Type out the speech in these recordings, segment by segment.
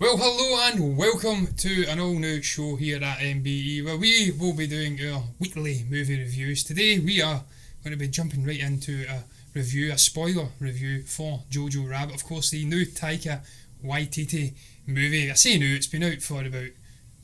Well, hello and welcome to an all-new show here at MBE, where we will be doing our weekly movie reviews. Today we are going to be jumping right into a spoiler review for JoJo Rabbit. Of course, the new Taika Waititi movie. I say new, it's been out for about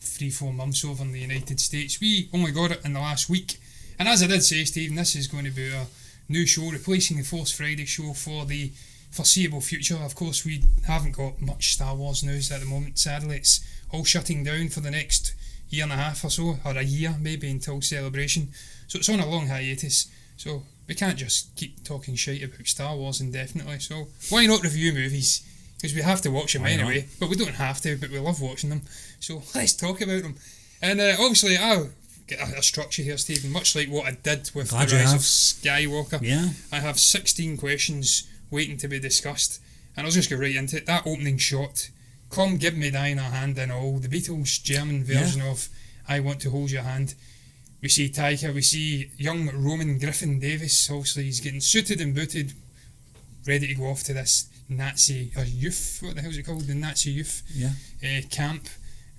3-4 months over in the United States. We only got it in the last week. And as I did say, Stephen, this is going to be a new show, replacing the Force Friday show for the foreseeable future. Of course, we haven't got much Star Wars news at the moment. Sadly, it's all shutting down for the next year and a half or so, or a year maybe, until Celebration. So it's on a long hiatus. So we can't just keep talking shite about Star Wars indefinitely. So why not review movies? Because we have to watch them anyway. But we don't have to, but we love watching them. So let's talk about them. And obviously, I'll get a structure here, Stephen, much like what I did with The Rise of Skywalker. Yeah. I have 16 questions waiting to be discussed, and I'll just go right into it. That opening shot, "Come give me thine a hand and all," the Beatles' German version of "I Want to Hold Your Hand." We see Taika, we see young Roman Griffin Davis. Obviously he's getting suited and booted, ready to go off to this Nazi youth, what the hell's it called, the Nazi youth camp,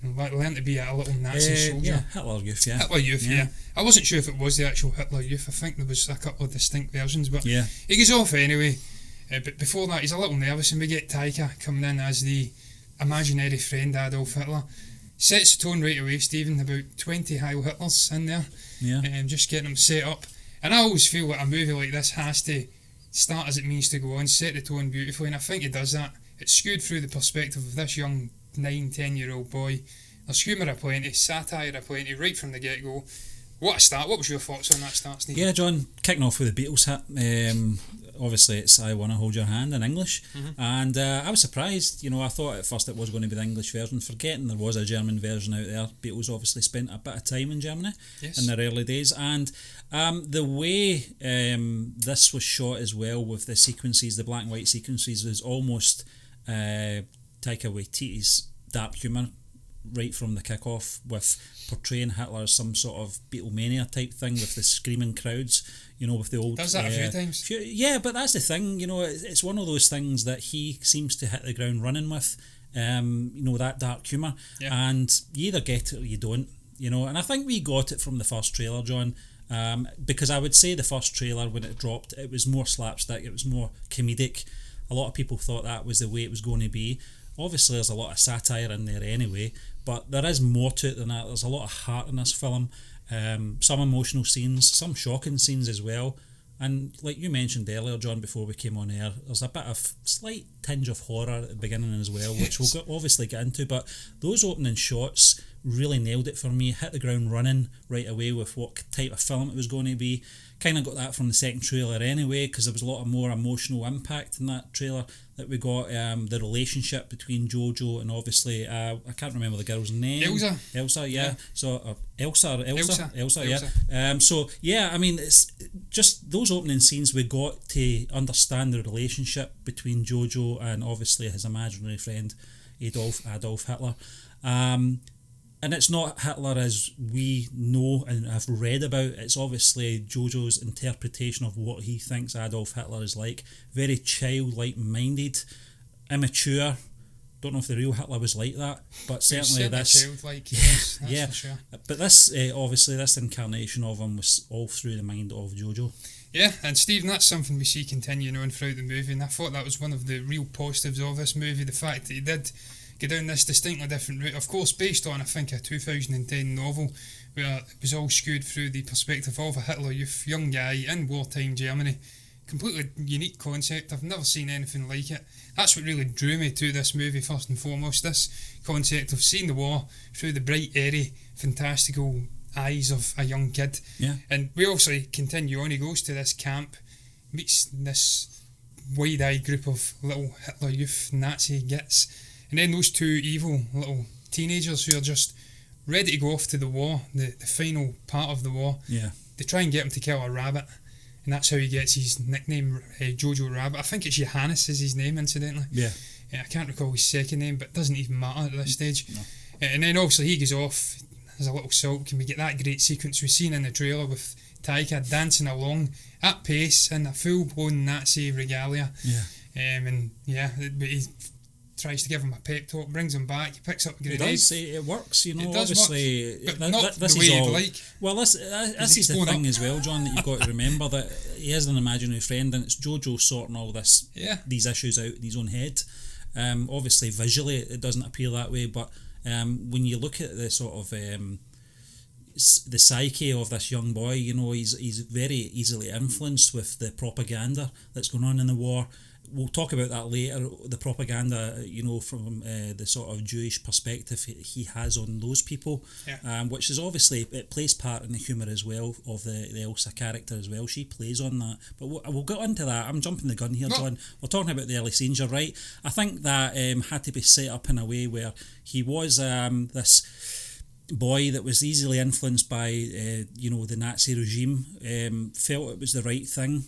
and learn to be a little Nazi soldier. Hitler Youth, Hitler Youth, yeah. I wasn't sure if it was the actual Hitler Youth. I think there was a couple of distinct versions, but he goes off anyway. But before that, he's a little nervous, and we get Taika coming in as the imaginary friend Adolf Hitler. Sets the tone right away, Stephen. About 20 Heil Hitlers in there, just getting them set up. And I always feel that a movie like this has to start as it means to go on, set the tone beautifully, and I think it does that. It's skewed through the perspective of this young 9-10-year-old boy. There's humour aplenty, satire aplenty, right from the get-go. What a start. What was your thoughts on that start, Steve? Yeah, John, kicking off with the Beatles hit. Obviously it's "I Wanna Hold Your Hand" in English, and I was surprised. I thought at first it was going to be the English version, forgetting there was a German version out there. Beatles obviously spent a bit of time in Germany in their early days, and the way this was shot as well, with the sequences, the black and white sequences, was almost Taika Waititi's dark humour right from the kick-off, with portraying Hitler as some sort of Beatlemania type thing, with the screaming crowds, with the old... Does that a few times? Yeah, but that's the thing, it's one of those things that he seems to hit the ground running with, that dark humour, and you either get it or you don't, and I think we got it from the first trailer, John, because I would say the first trailer, when it dropped, it was more slapstick, it was more comedic. A lot of people thought that was the way it was going to be. Obviously there's a lot of satire in there anyway, but there is more to it than that. There's a lot of heart in this film, some emotional scenes, some shocking scenes as well, and like you mentioned earlier, John, before we came on air, there's a bit of slight tinge of horror at the beginning as well, which we'll obviously get into, but those opening shots really nailed it for me, hit the ground running right away with what type of film it was going to be. Kind of got that from the second trailer anyway, because there was a lot of more emotional impact in that trailer that we got. The relationship between JoJo and obviously I can't remember the girl's name. Elsa, yeah. So Elsa. So yeah, I mean, it's just those opening scenes. We got to understand the relationship between JoJo and obviously his imaginary friend Adolf Hitler. And it's not Hitler as we know and have read about. It's obviously JoJo's interpretation of what he thinks Adolf Hitler is like. Very childlike minded, immature. Don't know if the real Hitler was like that, but certainly this... childlike, yes, yeah. For sure. But this, obviously, this incarnation of him was all through the mind of JoJo. Yeah, and Stephen, that's something we see continuing on throughout the movie, and I thought that was one of the real positives of this movie, the fact that he did go down this distinctly different route, of course based on, I think, a 2010 novel where it was all skewed through the perspective of a Hitler Youth, young guy in wartime Germany. Completely unique concept. I've never seen anything like it. That's what really drew me to this movie first and foremost, this concept of seeing the war through the bright, airy, fantastical eyes of a young kid. Yeah. And we obviously continue on. He goes to this camp, meets this wide-eyed group of little Hitler Youth Nazi gits, and then those two evil little teenagers who are just ready to go off to the war, the final part of the war. Yeah. They try and get him to kill a rabbit, and that's how he gets his nickname, JoJo Rabbit. I think it's Johannes is his name, incidentally. Yeah. I can't recall his second name, but it doesn't even matter at this stage. No. And then obviously he goes off as a little sulk, and we get that great sequence we've seen in the trailer with Taika dancing along at pace in a full-blown Nazi regalia. Yeah. And yeah, but he tries to give him a pep talk, brings him back, he picks up the It grenade. does. It works, you know. It does Obviously, work, but not this the is way all. you'd like. Well, this is the thing as well, John. That you've got to remember that he has an imaginary friend, and it's JoJo sorting all these issues out in his own head. Obviously, visually, it doesn't appear that way, but when you look at the sort of the psyche of this young boy, you know, he's very easily influenced with the propaganda that's going on in the war. We'll talk about that later, the propaganda, you know, from the sort of Jewish perspective he has on those people, which is obviously, it plays part in the humour as well of the Elsa character as well. She plays on that. But we'll get into that. I'm jumping the gun here, John. We're talking about the early scenes, you're right. I think that had to be set up in a way where he was this boy that was easily influenced by you know, the Nazi regime, felt it was the right thing,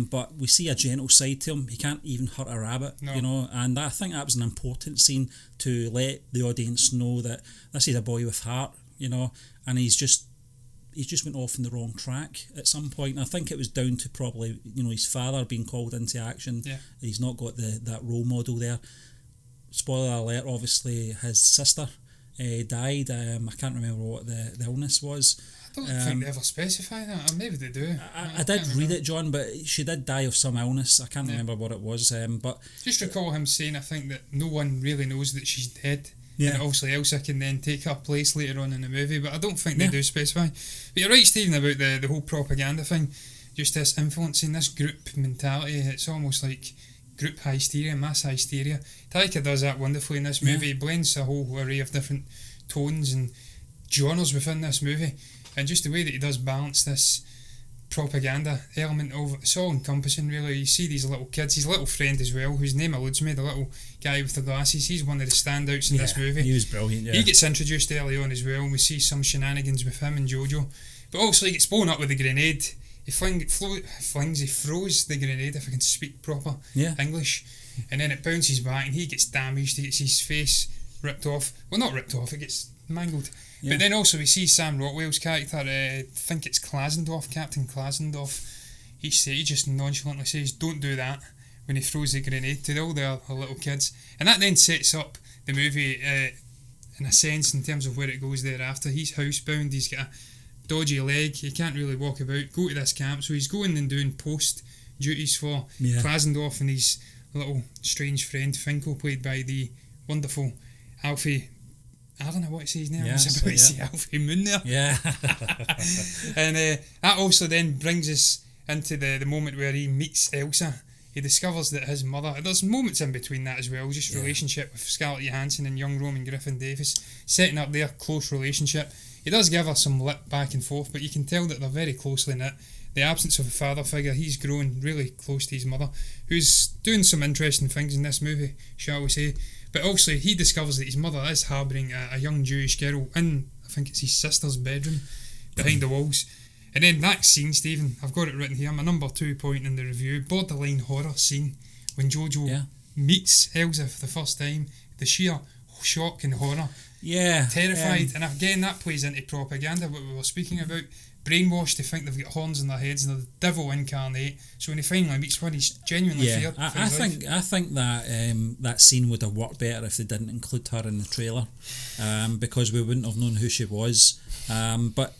but we see a gentle side to him. He can't even hurt a rabbit, you know, and I think that was an important scene to let the audience know that this is a boy with heart, you know, and he's just went off in the wrong track at some point. And I think it was down to probably, you know, his father being called into action. He's not got that role model there. Spoiler alert, obviously his sister died. I can't remember what the illness was. I don't think they ever specify that, or maybe they do. I did read it, John, but she did die of some illness. I can't remember what it was. But just recall him saying, I think, that no one really knows that she's dead. Yeah. And obviously Elsa can then take her place later on in the movie, but I don't think they do specify. But you're right, Stephen, about the whole propaganda thing. Just this influencing, this group mentality. It's almost like group hysteria, mass hysteria. Taika does that wonderfully in this movie. He blends a whole array of different tones and genres within this movie, and just the way that he does balance this propaganda element of it's all encompassing, really. You see these little kids, his little friend as well, whose name eludes me, the little guy with the glasses. He's one of the standouts in this movie. He was brilliant. He gets introduced early on as well, and we see some shenanigans with him and JoJo, but also he gets blown up with the grenade. He throws the grenade, if I can speak proper English, and then it bounces back and he gets damaged. He gets his face ripped off. Well, not ripped off, it gets mangled. But then also we see Sam Rockwell's character, I think it's Klasendorf, Captain Klasendorf. He just nonchalantly says, "Don't do that," when he throws the grenade to all the other little kids. And that then sets up the movie in a sense in terms of where it goes thereafter. He's housebound, he's got a dodgy leg, he can't really walk about, go to this camp, so he's going and doing post duties for Klasendorf and his little strange friend Finkel, played by the wonderful Alfie, I don't know what to say his name, I was about to say Alfie Moon there. And that also then brings us into the moment where he meets Elsa. He discovers that his mother, there's moments in between that as well, just relationship with Scarlett Johansson and young Roman Griffin Davis, setting up their close relationship. He does give her some lip back and forth, but you can tell that they're very closely knit. The absence of a father figure, he's grown really close to his mother, who's doing some interesting things in this movie, shall we say. But also he discovers that his mother is harbouring a young Jewish girl in, I think it's his sister's bedroom, behind the walls. And then that scene, Stephen, I've got it written here, my number 2 point in the review, borderline horror scene, when JoJo meets Elsa for the first time, the sheer shock and horror. Terrified. And again, that plays into propaganda, what we were speaking about. Brainwashed to think they've got horns in their heads and they're the devil incarnate. So when he finally meets one, he's genuinely feared. I think that that scene would have worked better if they didn't include her in the trailer, because we wouldn't have known who she was. But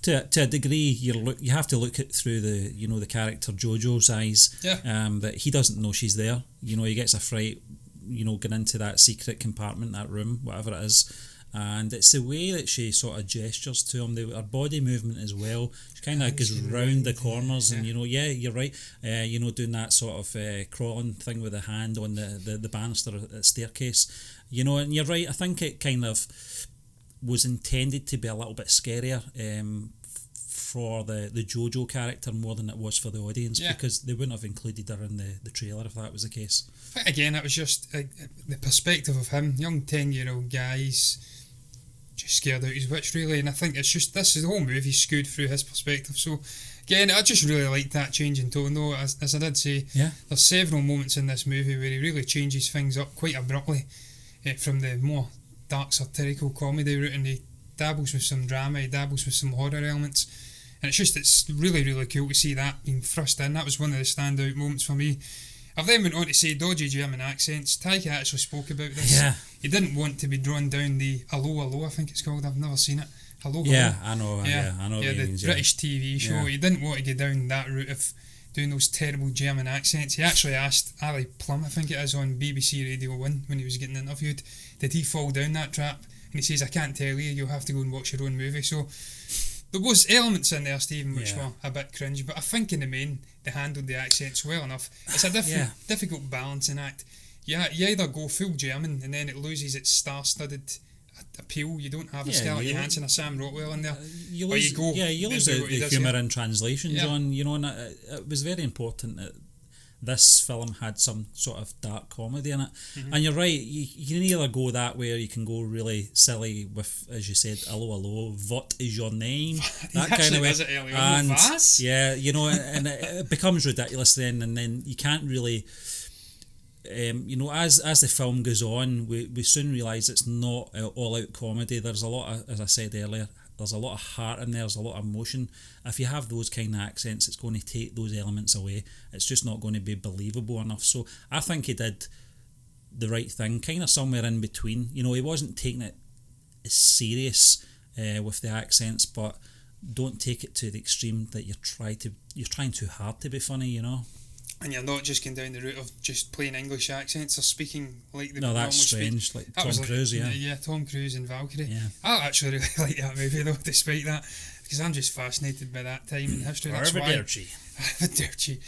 to a degree, you have to look it through the character JoJo's eyes. That he doesn't know she's there. You know, he gets a fright, you know, going into that secret compartment, that room, whatever it is. And it's the way that she sort of gestures to him, her body movement as well. She kind of goes round the corners, and you're right. Doing that sort of crawling thing with the hand on the banister at the staircase. You know, and you're right. I think it kind of was intended to be a little bit scarier for the JoJo character more than it was for the audience, because they wouldn't have included her in the trailer if that was the case. Again, it was just the perspective of him, young 10-year-old guys, just scared out his wits, really. And I think it's just, this is the whole movie skewed through his perspective. So again, I just really liked that change in tone, though. As I did say, there's several moments in this movie where he really changes things up quite abruptly, from the more dark satirical comedy route, and he dabbles with some drama, he dabbles with some horror elements, and it's really, really cool to see that being thrust in. That was one of the standout moments for me. I've then went on to say dodgy German accents. Taika actually spoke about this. Yeah. He didn't want to be drawn down the Hello, I think it's called. I've never seen it. Hello. Yeah, I know. Yeah, I know. Yeah, the British TV show. He didn't want to go down that route of doing those terrible German accents. He actually asked Ali Plum, I think it is, on BBC Radio 1 when he was getting interviewed, did he fall down that trap? And he says, I can't tell you, you'll have to go and watch your own movie. So there was elements in there, Stephen, which were a bit cringe, but I think in the main they handled the accents well enough. It's a difficult balancing act. You either go full German and then it loses its star-studded appeal. You don't have a Scarlett Johansson or Sam Rockwell in there. You lose the humour in translation, John. You know, and it was very important that this film had some sort of dark comedy in it. Mm-hmm. And you're right, you can either go that way or you can go really silly with, as you said, hello, what is your name? That kind of way. Does it early on. And yeah, you know, and it becomes ridiculous then, and then you can't really... you know, as the film goes on, we soon realise it's not all-out comedy. There's a lot of, as I said earlier, there's a lot of heart in there, there's a lot of emotion. If you have those kind of accents, it's going to take those elements away. It's just not going to be believable enough. So I think he did the right thing, kind of somewhere in between. You know, he wasn't taking it as serious with the accents, but don't take it to the extreme that you're trying too hard to be funny, you know. And you're not just going down the route of just playing English accents or speaking like the... No, that's strange. Like Tom Cruise, Yeah, Tom Cruise and Valkyrie. Yeah. I actually really like that movie, though, despite that, because I'm just fascinated by that time in history. That's why... Arrivederci.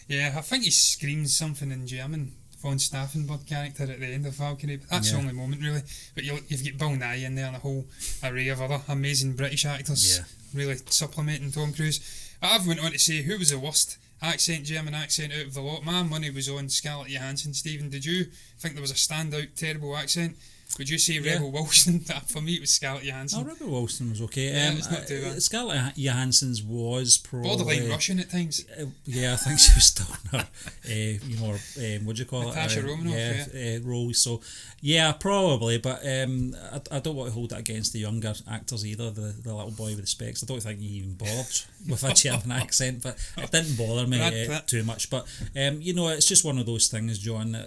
Yeah, I think he screams something in German, Von Staffenberg character at the end of Valkyrie, but that's the only moment, really. But you've got Bill Nye in there and a whole array of other amazing British actors really supplementing Tom Cruise. I've went on to say, who was the worst German accent out of the lot? My money was on Scarlett Johansson. Stephen, did you think there was a standout terrible accent? Would you say Rebel Wilson? For me it was Scarlett Johansson. Oh, Rebel Wilson was okay. It's not too bad. Scarlett Johansson's was probably borderline Russian at times. I think she was still in her what do you call Natasha Romanoff role. So probably, but I don't want to hold it against the younger actors either. The little boy with the specs, I don't think he even bothered with a German accent, but it didn't bother me too much. But you know, it's just one of those things, John.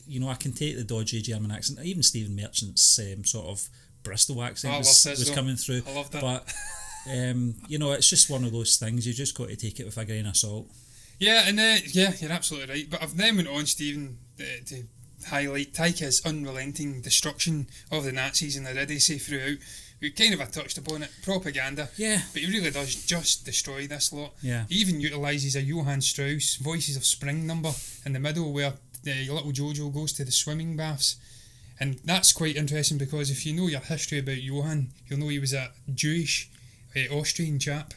You know, I can take the dodgy German accent. Even Stephen Merchant's sort of Bristol accent was coming through. I love that. But you know, it's just one of those things. You just got to take it with a grain of salt. Yeah, and you're absolutely right. But I've then went on, Stephen, to highlight Taika's unrelenting destruction of the Nazis and their idiocy throughout. We kind of touched upon it, propaganda. Yeah. But he really does just destroy this lot. Yeah. He even utilises a Johann Strauss Voices of Spring number in the middle where little JoJo goes to the swimming baths. And that's quite interesting because if you know your history about Johann, you'll know he was a Jewish Austrian chap.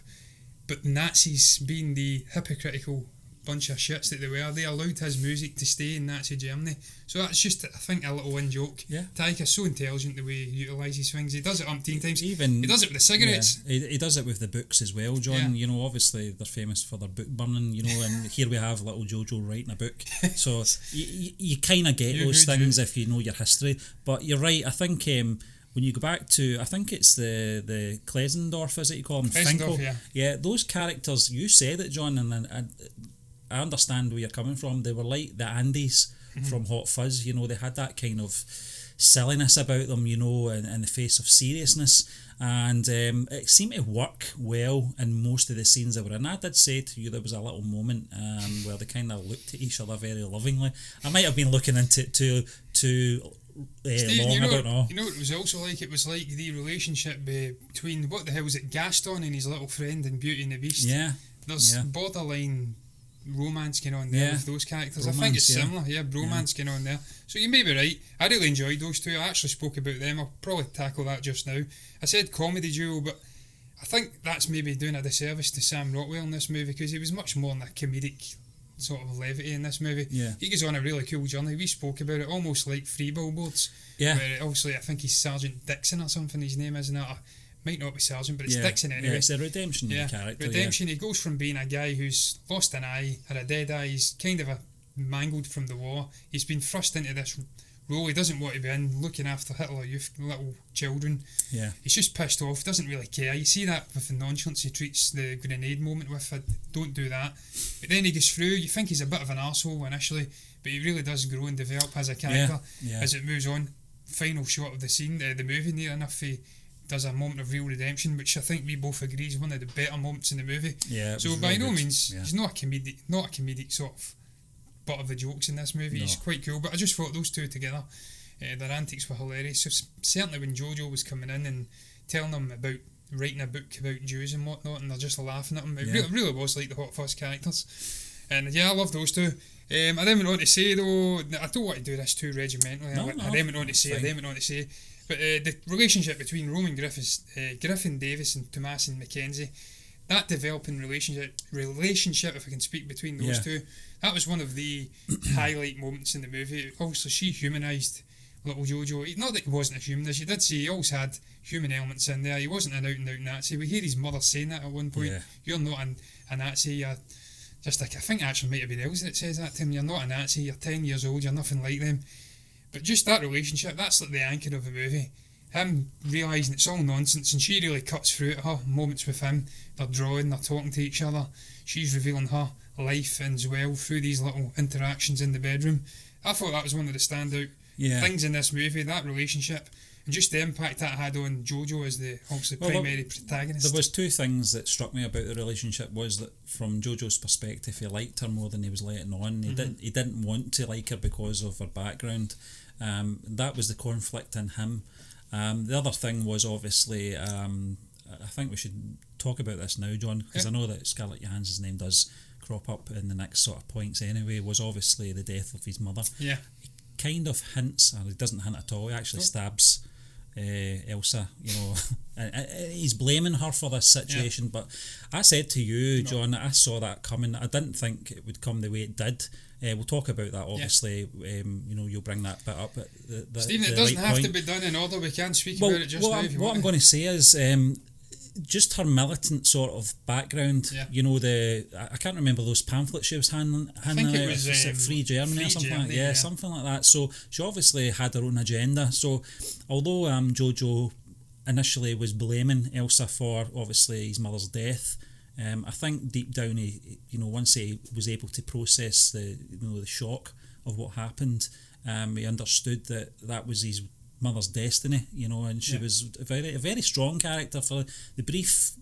But Nazis, being the hypocritical bunch of shits that they allowed his music to stay in Nazi Germany. So that's just, I think, a little in-joke. Yeah. Taika's so intelligent the way he utilises things. He does it umpteen times. He does it with the cigarettes. Yeah, he does it with the books as well, John. Yeah. You know, obviously they're famous for their book burning, you know, and here we have little JoJo writing a book. So you kind of get those things if you know your history. But you're right, I think... when you go back to, I think it's the Klesendorf, is it you call him? Klesendorf, yeah. Those characters, you said it, John, and I understand where you're coming from. They were like the Andes from Hot Fuzz. You know, they had that kind of silliness about them, you know, in the face of seriousness. And it seemed to work well in most of the scenes they were in. I did say to you there was a little moment where they kind of looked at each other very lovingly. I might have been looking into it too Steve, long, I don't know. You know what it was also like? It was like the relationship between, what the hell was it, Gaston and his little friend in Beauty and the Beast. Yeah. There's borderline romance going on there with those characters. Romance, I think it's similar. Bromance going on there. So you may be right. I really enjoyed those two. I actually spoke about them. I'll probably tackle that just now. I said comedy duo, but I think that's maybe doing a disservice to Sam Rockwell in this movie because he was much more in a comedic sort of levity in this movie. Yeah. He goes on a really cool journey. We spoke about it almost like Three Billboards. Yeah. Where obviously I think he's Sergeant Dixon or something his name is, and that might not be Sergeant, but it's Dixon anyway. Yeah, it's a redemption of the character. Redemption. He goes from being a guy who's lost an eye, had a dead eye, he's kind of mangled from the war. He's been thrust into this role. He doesn't want to be in looking after Hitler Youth, little children. Yeah. He's just pissed off, doesn't really care. You see that with the nonchalance he treats the grenade moment with. Don't do that. But then he goes through, you think he's a bit of an arsehole initially, but he really does grow and develop as a character as it moves on. Final shot of the scene, the movie, near enough, he does a moment of real redemption, which I think we both agree is one of the better moments in the movie. Yeah. So by no means, he's not a comedic sort of butt of the jokes in this movie. No. He's quite cool, but I just thought those two together, their antics were hilarious. So certainly when JoJo was coming in and telling them about writing a book about Jews and whatnot, and they're just laughing at him, it really was like the Hot Fuzz characters. And yeah, I love those two. I then went on to say, though, I don't want to do this too regimentally. I then went on to say, but the relationship between Roman Griffin Davis and Thomasin McKenzie, that developing relationship, if I can speak, between those two, that was one of the highlight moments in the movie. Obviously, she humanised little JoJo. Not that he wasn't a human, as you did say, he always had human elements in there. He wasn't an out-and-out Nazi. We hear his mother saying that at one point. Yeah. You're not a Nazi, you're just like, I think actually might have been Elsa that says that to him. You're not a Nazi, you're 10 years old, you're nothing like them. But just that relationship, that's like the anchor of the movie. Him realising it's all nonsense, and she really cuts through it. Her moments with him, they're drawing, they're talking to each other. She's revealing her life as well through these little interactions in the bedroom. I thought that was one of the standout things in this movie, that relationship, and just the impact that had on JoJo as the obviously primary protagonist. There was two things that struck me about the relationship. Was that from JoJo's perspective, he liked her more than he was letting on. He didn't want to like her because of her background. That was the conflict in him. The other thing was obviously, I think we should talk about this now, John, because I know that Scarlett Johansson's name does crop up in the next sort of points anyway, was obviously the death of his mother. Yeah. He kind of hints, or he doesn't hint at all, he actually stabs Elsa, and he's blaming her for this situation. But I said to you, John, I saw that coming. I didn't think it would come the way it did. We'll talk about that, obviously. You'll bring that bit up at Stephen, it doesn't have to be done in order. We can speak about it just now if you want. What I'm going to say is just her militant sort of background. I can't remember those pamphlets she was handing out. I think it was Free Germany or something like that. Yeah, something like that. So she obviously had her own agenda. So although JoJo initially was blaming Elsa for obviously his mother's death, I think deep down he, once he was able to process the shock of what happened, he understood that was his mother's destiny, and she was a very strong character for the brief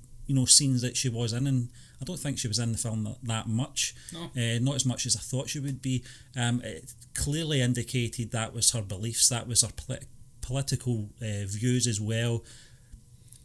scenes that she was in, and I don't think she was in the film that much. Not as much as I thought she would be. It clearly indicated that was her beliefs, that was her political views as well,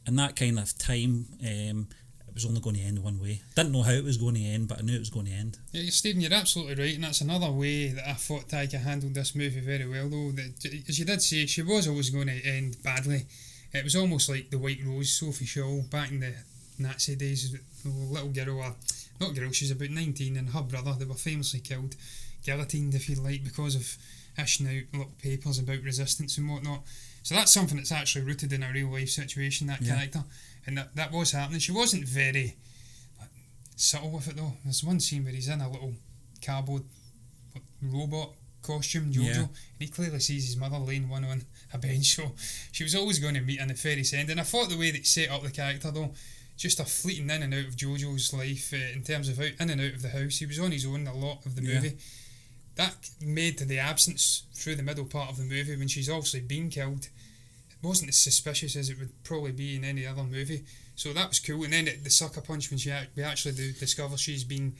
and that kind of time it was only going to end one way. Didn't know how it was going to end, but I knew it was going to end. Yeah, Stephen, you're absolutely right, and that's another way that I thought Taika handled this movie very well, though. That, as you did say, she was always going to end badly. It was almost like the White Rose, Sophie Shaw, back in the Nazi days. The little girl, not girl, she's about 19, and her brother, they were famously killed, guillotined if you like, because of ishing out little papers about resistance and whatnot. So that's something that's actually rooted in a real life situation, that character. And that was happening. She wasn't very subtle with it though. There's one scene where he's in a little cardboard robot costume, JoJo, and he clearly sees his mother laying one on a bench. So she was always going to meet in the fairy's end. And I thought the way they set up the character though, just a fleeting in and out of JoJo's life in terms of in and out of the house. He was on his own a lot of the movie. That made the absence through the middle part of the movie when she's obviously been killed wasn't as suspicious as it would probably be in any other movie. So that was cool. And then the sucker punch when we actually discover she's been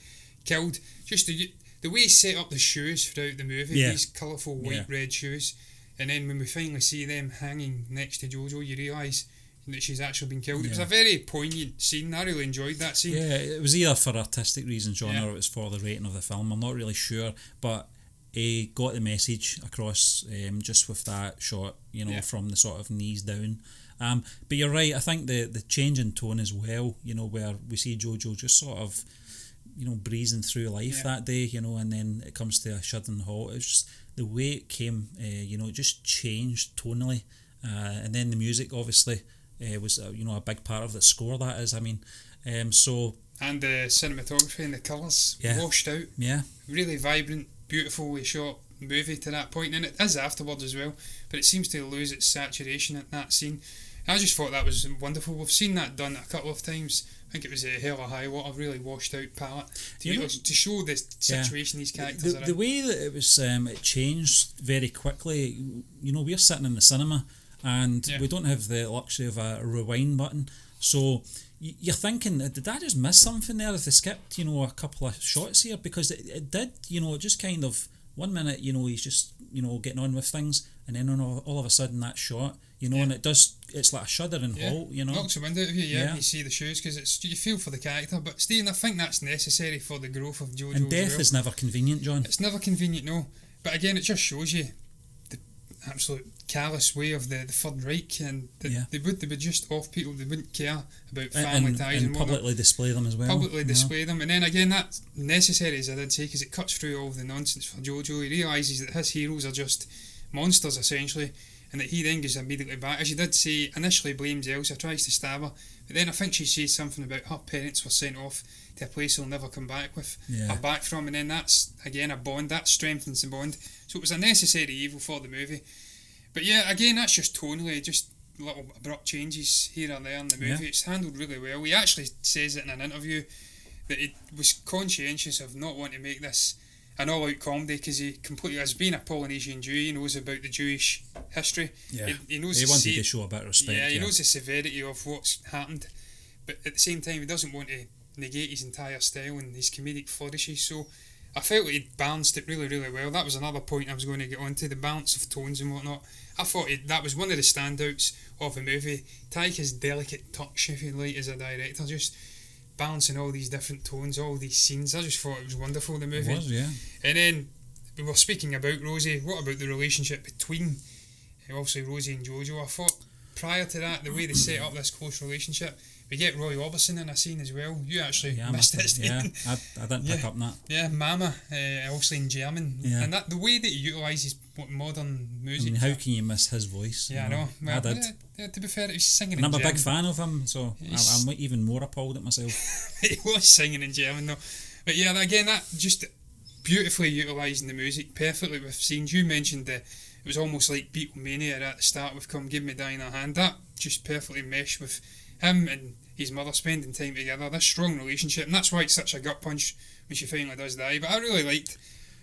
killed. Just the way he set up the shoes throughout the movie, these colourful white-red shoes. And then when we finally see them hanging next to JoJo, you realise that she's actually been killed. It was a very poignant scene. I really enjoyed that scene. Yeah, it was either for artistic reasons, John, or it was for the rating of the film. I'm not really sure. But he got the message across just with that shot, from the sort of knees down. But you're right, I think the change in tone as well, where we see JoJo just sort of, breezing through life that day, and then it comes to a sudden halt. It's just the way it came, it just changed tonally. And then the music, obviously, was, a big part of the score, that is. I mean, so... And the cinematography and the colours washed out. Yeah. Really vibrant, beautifully shot movie to that point, and it is afterwards as well, but it seems to lose its saturation at that scene. I just thought that was wonderful. We've seen that done a couple of times. I think it was a Hell of High Water, really washed out palette to show the situation these characters are in. The way that it was, it changed very quickly. We're sitting in the cinema and we don't have the luxury of a rewind button, so you're thinking, did I just miss something there if they skipped, a couple of shots here? Because it did, it just kind of, 1 minute, he's just, getting on with things, and then all of a sudden that shot, and it's like a shudder and halt, knocks the wind out of you, you see the shoes, because you feel for the character. But Stephen, I think that's necessary for the growth of JoJo. And death is never convenient, John. It's never convenient, no. But again, it just shows you the absolute callous way of the Third Reich, and they would just off people. They wouldn't care about family ties and publicly display them as well. Publicly display them, and then again, that's necessary, as I did say, because it cuts through all of the nonsense for JoJo. He realises that his heroes are just monsters essentially, and that he then goes immediately back, as you did say, initially blames Elsa, tries to stab her, but then I think she says something about her parents were sent off to a place they'll never come back back from, and then that's again a bond that strengthens the bond. So it was a necessary evil for the movie. But yeah, again, that's just tonally, just little abrupt changes here and there in the movie. It's handled really well. He actually says it in an interview that he was conscientious of not wanting to make this an all-out comedy, because he completely, as being a Polynesian Jew, he knows about the Jewish history. He knows. He wanted to show a bit of respect. He knows the severity of what's happened, but at the same time, he doesn't want to negate his entire style and his comedic flourishes. So I felt like he balanced it really, really well. That was another point I was going to get onto, the balance of tones and whatnot. I thought that was one of the standouts of the movie. Taika's delicate touch, if you like, as a director, just balancing all these different tones, all these scenes. I just thought it was wonderful, the movie. It was, yeah. And then we were speaking about Rosie. What about the relationship between obviously Rosie and JoJo? I thought prior to that, the way they set up this close relationship, we get Roy Orbison in a scene as well. You actually missed it. Yeah, I didn't pick up on that. Yeah, Mama, also in German. Yeah. And that the way that he utilises modern music. I mean, how can you miss his voice? Yeah, I know. Well, I did. To be fair, he was singing in German. German. I'm a big fan of him, so I'm even more appalled at myself. He was singing in German though. But yeah, again, that just beautifully utilising the music perfectly with scenes. You mentioned it was almost like Beatlemania at the start with Come Give Me Dinah Hand. That just perfectly meshed with him and his mother spending time together, this strong relationship, and that's why it's such a gut punch when she finally does die. But I really liked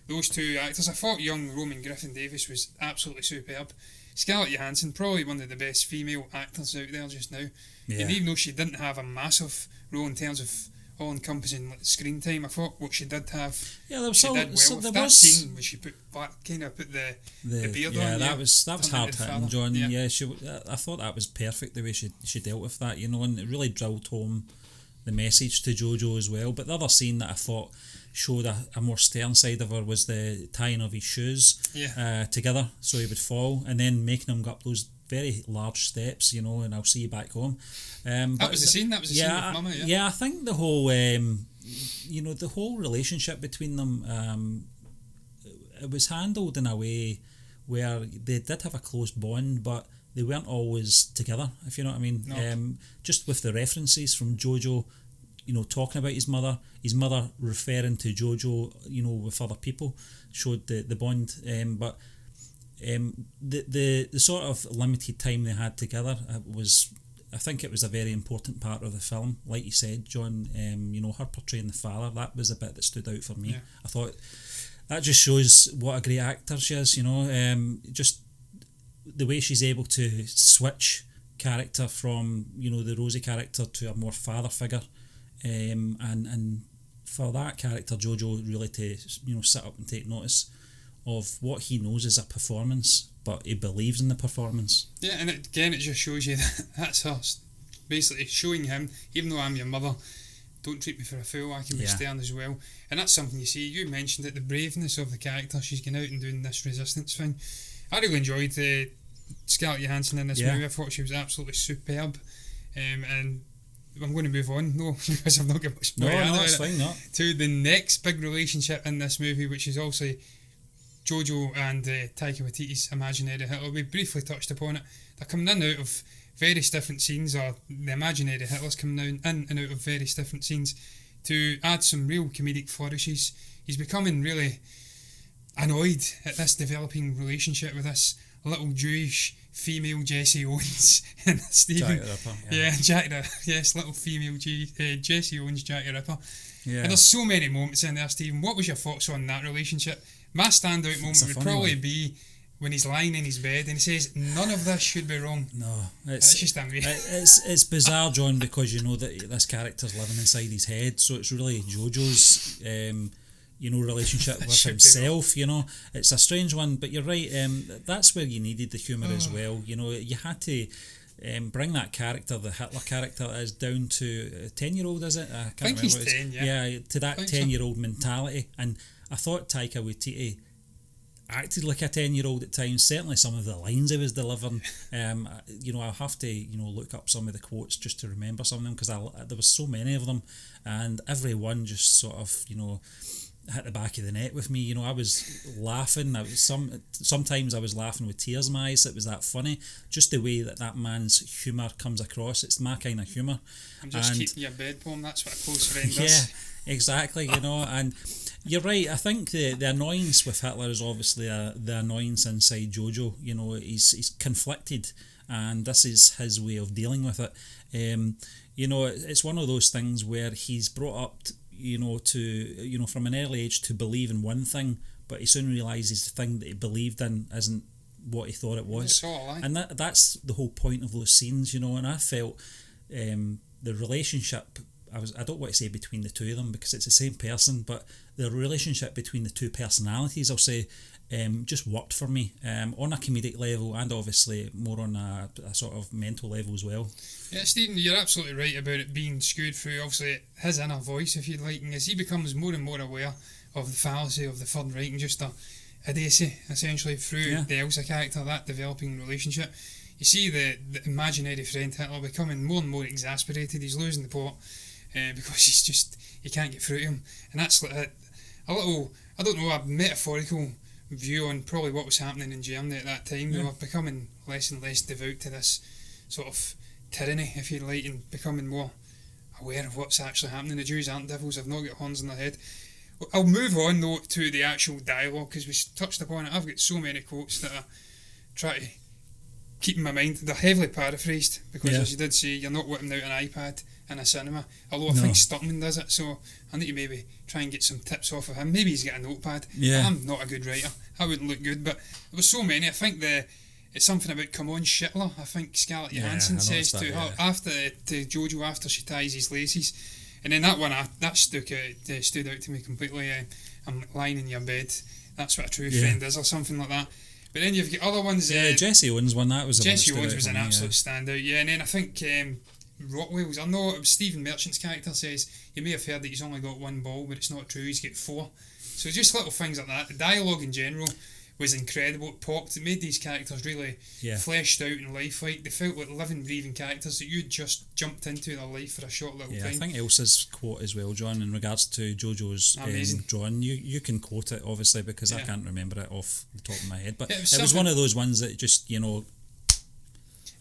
those two actors. I thought young Roman Griffin-Davis was absolutely superb. Scarlett Johansson, probably one of the best female actors out there just now. Yeah. And even though she didn't have a massive role in terms of all-encompassing screen time, I thought what she did have, she did well. That scene where she put the beard on. Yeah, that was hard hitting, John. Yeah, I thought that was perfect the way she dealt with that, and it really drilled home the message to JoJo as well. But the other scene that I thought showed a more stern side of her was the tying of his shoes together so he would fall, and then making him go up those very large steps, and I'll see you back home. That was the scene with Mama. Yeah, I think the whole, the whole relationship between them, it was handled in a way where they did have a close bond, but they weren't always together, if you know what I mean. No. Just with the references from JoJo, talking about his mother referring to JoJo, with other people, showed the bond. But the sort of limited time they had together I think it was a very important part of the film. Like you said, John, her portraying the father, that was a bit that stood out for me. Yeah. I thought that just shows what a great actor she is, just the way she's able to switch character from, the Rosie character to a more father figure. And for that character, JoJo, really to, sit up and take notice of what he knows is a performance, but he believes in the performance. Yeah, and it just shows you that's us basically showing him, even though I'm your mother, don't treat me for a fool, I can be stern as well. And that's something you see. You mentioned it, the braveness of the character. She's going out and doing this resistance thing. I really enjoyed Scarlett Johansson in this movie. I thought she was absolutely superb. And I'm going to move on, because I've not got much more to the next big relationship in this movie, which is also JoJo and Taika Waititi's imaginary Hitler. We briefly touched upon it. They're coming in and out of various different scenes, or the imaginary Hitler's coming in and out of various different scenes to add some real comedic flourishes. He's becoming really annoyed at this developing relationship with this little Jewish female Jesse Owens and Stephen. Jack the Ripper. Little female Jesse Owens, Jack the Ripper. Yeah. And there's so many moments in there, Stephen. What was your thoughts on that relationship? My standout moment would probably be when he's lying in his bed and he says, "None of this should be wrong." No, it's just amazing. It's bizarre, John, because you know that this character's living inside his head, so it's really JoJo's relationship with himself. It's a strange one, but you're right. That's where you needed the humour as well. You had to bring that character, the Hitler character, is down to a 10-year-old, is it? I think he's 10, yeah, to that 10-year-old mentality. And I thought Taika Waititi acted like a 10-year-old at times. Certainly some of the lines he was delivering. I'll have to look up some of the quotes just to remember some of them, because there was so many of them, and every one just sort of hit the back of the net with me. I was laughing. Sometimes I was laughing with tears in my eyes. It was that funny, just the way that man's humour comes across. It's my kind of humour. I'm just keeping your bed warm. That's what a close friend does. Yeah, exactly. And you're right. I think the annoyance with Hitler is obviously the annoyance inside JoJo. He's conflicted, and this is his way of dealing with it. It's one of those things where he's brought up to from an early age to believe in one thing, but he soon realises the thing that he believed in isn't what he thought it was. And that's the whole point of those scenes, and I felt the relationship, I don't want to say between the two of them because it's the same person, but the relationship between the two personalities, I'll say, just worked for me on a comedic level, and obviously more on a sort of mental level as well. Yeah, Stephen, you're absolutely right about it being skewed through, obviously, his inner voice, if you like, and as he becomes more and more aware of the fallacy of the Third Reich and just a idiocy, essentially, through the Elsa character, that developing relationship, you see the imaginary friend Hitler becoming more and more exasperated. He's losing the plot because he can't get through to him, and that's like a little, I don't know, a metaphorical view on probably what was happening in Germany at that time. They were becoming less and less devout to this sort of tyranny, if you like, and becoming more aware of what's actually happening. The Jews aren't devils, they've not got horns in their head. I'll move on though to the actual dialogue, because we touched upon it. I've got so many quotes that I try to keep in my mind. They're heavily paraphrased, because as you did say, you're not whipping out an iPad in a cinema, although I think Stuckman does it, so I need to maybe try and get some tips off of him. Maybe he's got a notepad. I'm not a good writer, I wouldn't look good, but there was so many. I think it's something about "come on, Shitler." I think Scarlett Johansson says to her to JoJo after she ties his laces, and then that one that stood out to me completely. I'm lying in your bed. That's what a true friend is, or something like that. But then you've got other ones. Jesse Owens one, that was Jesse Owens was an absolute standout. Yeah, and then I think Rockwell's, it was Stephen Merchant's character, says you may have heard that he's only got one ball, but it's not true. He's got 4. So just little things like that. The dialogue in general was incredible. It popped. It made these characters really fleshed out and lifelike. They felt like living, breathing characters that you just jumped into their life for a short little time. I think Elsa's quote as well, John, in regards to JoJo's drawing, you can quote it obviously, because I can't remember it off the top of my head, but it was one of those ones that just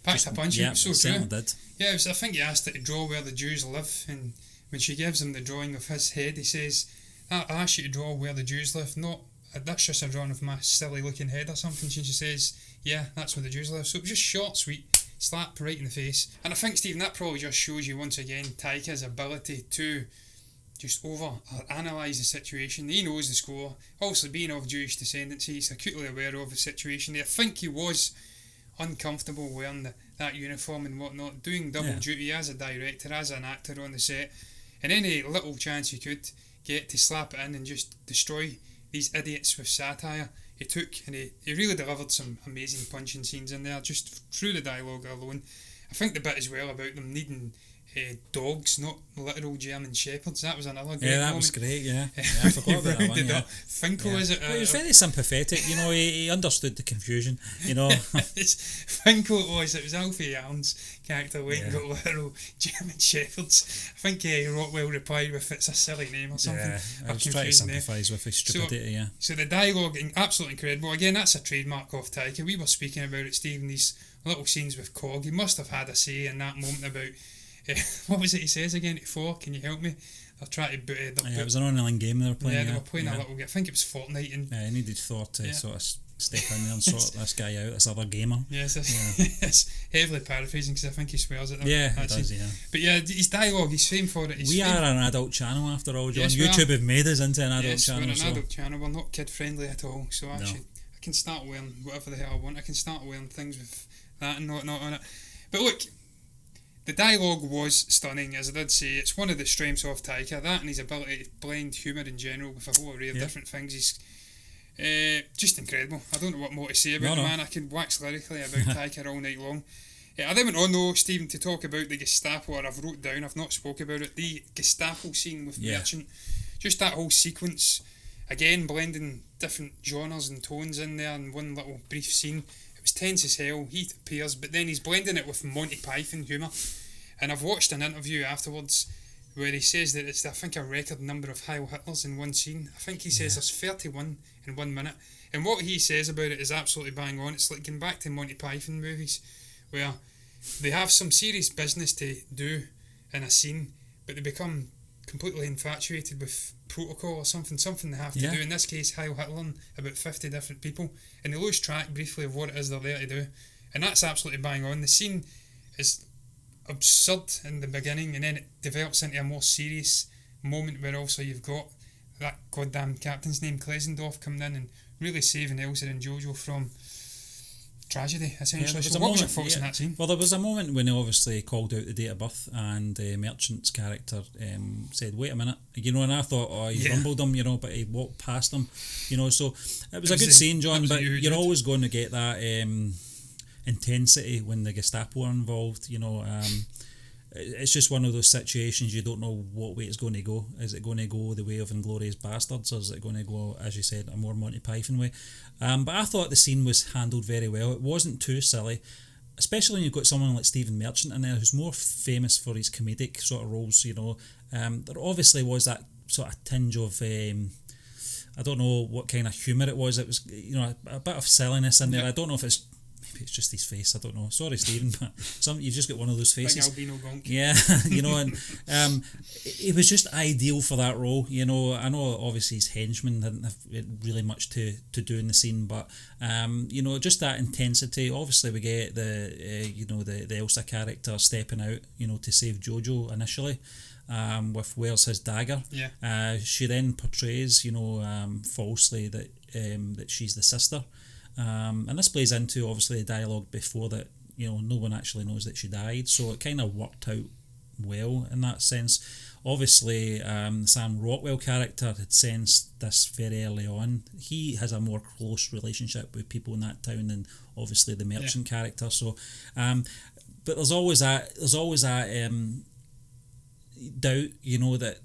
packed a punch. Yeah, so true. Did. Yeah, I think he asked her to draw where the Jews live, and when she gives him the drawing of his head, he says, I asked you to draw where the Jews live, not that's just a drawing of my silly looking head or something. She just says, yeah, that's where the Jews live. So it was just short, sweet, slap right in the face. And I think, Stephen, that probably just shows you once again Taika's ability to just analyse the situation. He knows the score. Also, being of Jewish descendancy, he's acutely aware of the situation. I think he was uncomfortable wearing that uniform and whatnot, doing double duty as a director, as an actor on the set, and any little chance he could get to slap it in and just destroy these idiots with satire, he took, and he really delivered some amazing punching scenes in there, just through the dialogue alone. I think the bit as well about them needing dogs, not literal German shepherds, that was another great moment. That was great, I forgot about that one, Finkel, is it? But he was very sympathetic, he understood the confusion, Finkel it was Alfie Allen's character went and got literal German shepherds. I think Rockwell replied with, it's a silly name or something. I was trying to sympathise with his stupidity, So the dialogue, absolutely incredible. Again, that's a trademark of Taika. We were speaking about it, Stephen, these little scenes with Cog. He must have had a say in that moment about What was it he says again to Thor? Can you help me? They're trying to boot it. It was an online game they were playing. Yeah, they were playing a little game. I think it was Fortnite. And I needed Thor to sort of step in there and sort this guy out, this other gamer. Yes, it's heavily paraphrasing because I think he swears at them. Yeah, he does, yeah. But yeah, his dialogue, he's famed for it. We are an adult channel after all, John. Yes, YouTube have made us into an adult channel. We're an adult channel. We're not kid friendly at all. So actually, I can start wearing whatever the hell I want. I can start wearing things with that and not on it. But look, the dialogue was stunning, as I did say. It's one of the strengths of Taika, that and his ability to blend humour in general with a whole array of different things. He's just incredible. I don't know what more to say about the man. I could wax lyrically about Taika all night long. I then went on though, Stephen, to talk about the Gestapo, or I've wrote down, I've not spoke about it, the Gestapo scene with Merchant. Just that whole sequence, again blending different genres and tones in there in one little brief scene. It was tense as hell. He appears, but then he's blending it with Monty Python humour. And I've watched an interview afterwards where he says that it's, I think, a record number of Heil Hitlers in one scene. I think he says there's 31 in 1 minute. And what he says about it is absolutely bang on. It's like going back to Monty Python movies where they have some serious business to do in a scene, but they become completely infatuated with protocol or something they have to do. In this case, Heil Hitler, about 50 different people, and they lose track briefly of what it is they're there to do. And that's absolutely bang on. The scene is absurd in the beginning, and then it develops into a more serious moment where also you've got that goddamn captain's name, Klesendorf, coming in and really saving Elsa and JoJo from tragedy, essentially. So what was your thoughts on that scene? Well, there was a moment when he obviously called out the date of birth, and Merchant's character said, wait a minute, and I thought, he rumbled him, but he walked past him, so it was a good scene, John, but you're always going to get that intensity when the Gestapo are involved. It's just one of those situations you don't know what way it's going to go. Is it going to go the way of Inglourious Bastards, or is it going to go, as you said, a more Monty Python way? But I thought the scene was handled very well. It wasn't too silly, especially when you've got someone like Stephen Merchant in there who's more famous for his comedic sort of roles. There obviously was that sort of tinge of I don't know what kind of humour it was. It was a bit of silliness in there. I don't know if it's just his face, I don't know. Sorry, Stephen, but you've just got one of those faces. Big albino gonk. Yeah, and it was just ideal for that role. I know obviously his henchmen didn't have really much to do in the scene, but just that intensity. Obviously, we get the Elsa character stepping out, to save JoJo initially. With where's his dagger? Yeah. She then portrays, falsely that she's the sister. And this plays into obviously the dialogue before that, no one actually knows that she died, so it kind of worked out well in that sense. Obviously, Sam Rockwell character had sensed this very early on. He has a more close relationship with people in that town than obviously the Merchant character. So, but there's always that doubt, that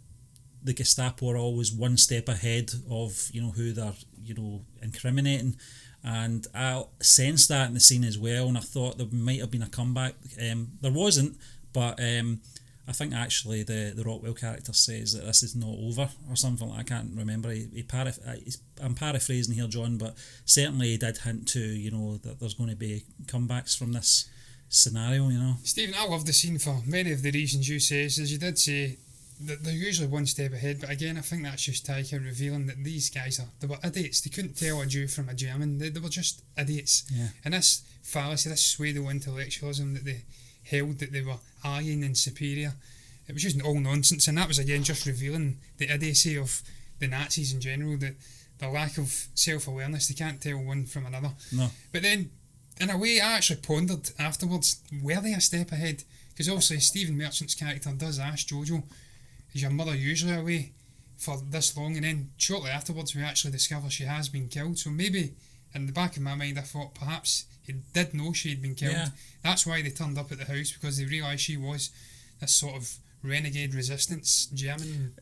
the Gestapo are always one step ahead of who they're incriminating. And I sensed that in the scene as well, and I thought there might have been a comeback. There wasn't, but I think actually the Rockwell character says that this is not over or something. I can't remember. I'm paraphrasing here, John, but certainly he did hint to that there's going to be comebacks from this scenario. Stephen, I love the scene for many of the reasons you say. As you did say, they're usually one step ahead, but again, I think that's just Taika revealing that these guys they were idiots. They couldn't tell a Jew from a German. They were just idiots. Yeah. And this fallacy, this pseudo-intellectualism that they held, that they were alien and superior, it was just all nonsense. And that was again just revealing the idiocy of the Nazis in general, the lack of self-awareness. They can't tell one from another. No. But then, in a way, I actually pondered afterwards, were they a step ahead? Because obviously Stephen Merchant's character does ask JoJo, is your mother usually away for this long? And then shortly afterwards we actually discover she has been killed. So maybe in the back of my mind I thought perhaps he did know she had been killed. Yeah. That's why they turned up at the house, because they realised she was this sort of renegade resistance German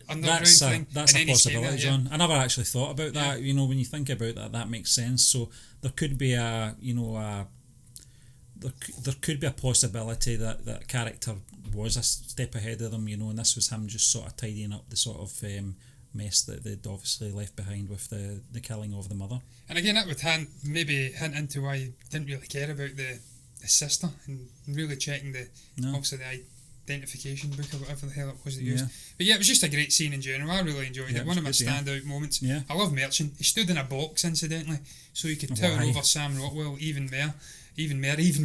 underground thing. That's a possibility, John. I never actually thought about that. When you think about that makes sense. So there could be there could be a possibility that that character was a step ahead of them, and this was him just sort of tidying up the sort of mess that they'd obviously left behind with the killing of the mother. And again, that would maybe hint into why he didn't really care about the sister, and really checking obviously the identification book or whatever the hell it was they used. But yeah, it was just a great scene in general. I really enjoyed it. One of my standout moments. Yeah. I love Merchant. He stood in a box, incidentally, so he could tower over Sam Rockwell even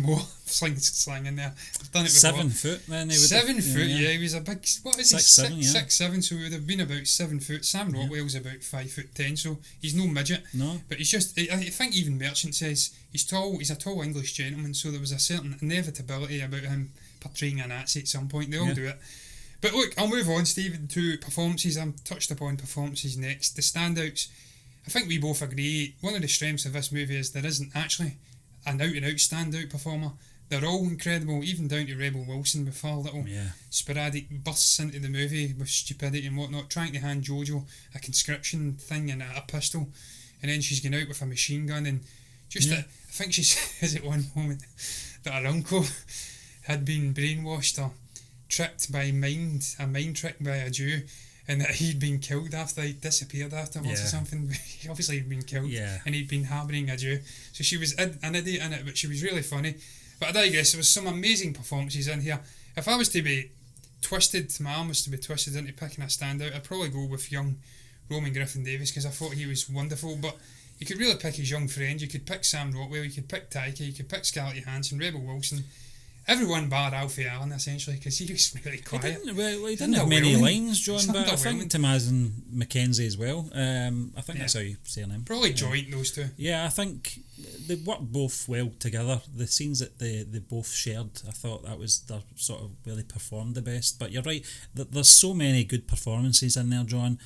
more. Slang in there. I've done it before. 7 foot then. 7 foot, yeah. He was a big, what is he? 6'7", so he would have been about 7 foot. Sam Rockwell's about 5'10", so he's no midget. No. But he's just, I think even Merchant says he's tall, he's a tall English gentleman, so there was a certain inevitability about him portraying a Nazi at some point. They all do it. But look, I'll move on, Stephen, to performances. I'm touched upon performances next. The standouts, I think we both agree, one of the strengths of this movie is there isn't actually an out-and-out standout performer. They're all incredible, even down to Rebel Wilson with her little sporadic bursts into the movie with stupidity and whatnot, trying to hand JoJo a conscription thing and a pistol, and then she's going out with a machine gun, and just I think she says at one moment that her uncle had been brainwashed or tricked by a mind trick by a Jew, and that he'd been killed after he disappeared afterwards or something. Obviously he'd been killed and he'd been harbouring a Jew, so she was an idiot in it, but she was really funny. But I digress. There was some amazing performances in here. If I was to be twisted, my arm was to be twisted into picking a standout, I'd probably go with young Roman Griffin Davis, because I thought he was wonderful. But you could really pick his young friend. You could pick Sam Rockwell, you could pick Taika, you could pick Scarlett Johansson, Rebel Wilson, everyone bar Alfie Allen, essentially, because he was really quiet. He didn't have many lines, John, but I think Tamazin McKenzie as well. I think that's how you say her name. Probably joint, those two. Yeah, I think they worked both well together. The scenes that they both shared, I thought that was their sort of where they performed the best. But you're right, there's so many good performances in there, John.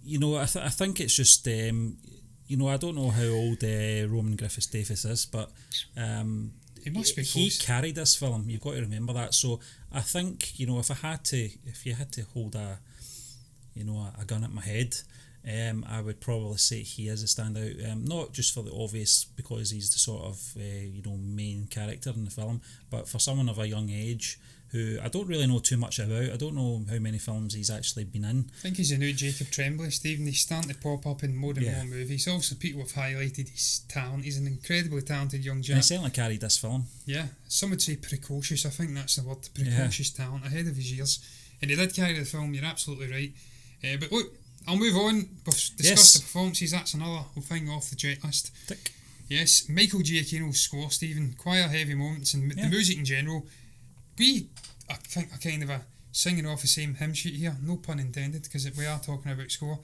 You know, I think it's just, you know, I don't know how old Roman Griffiths Davis is, but he must be he close. carried this film. You've got to remember that. So I think, you know, if you had to hold a gun at my head, I would probably say he is a standout. Not just for the obvious, because he's the sort of main character in the film, but for someone of a young age who I don't really know too much about. I don't know how many films he's actually been in. I think he's a new Jacob Tremblay, Stephen. He's starting to pop up in more and more movies. Obviously, people have highlighted his talent. He's an incredibly talented young gent. And he certainly carried this film. Yeah, some would say precocious. I think that's the word, precocious talent, ahead of his years. And he did carry the film, you're absolutely right. But look, I'll move on. We've discussed the performances. That's another thing off the checklist. Tick. Yes, Michael Giacchino's score, Stephen. Choir heavy moments and the music in general. I think a kind of a singing off the same hymn sheet here, no pun intended, because we are talking about score.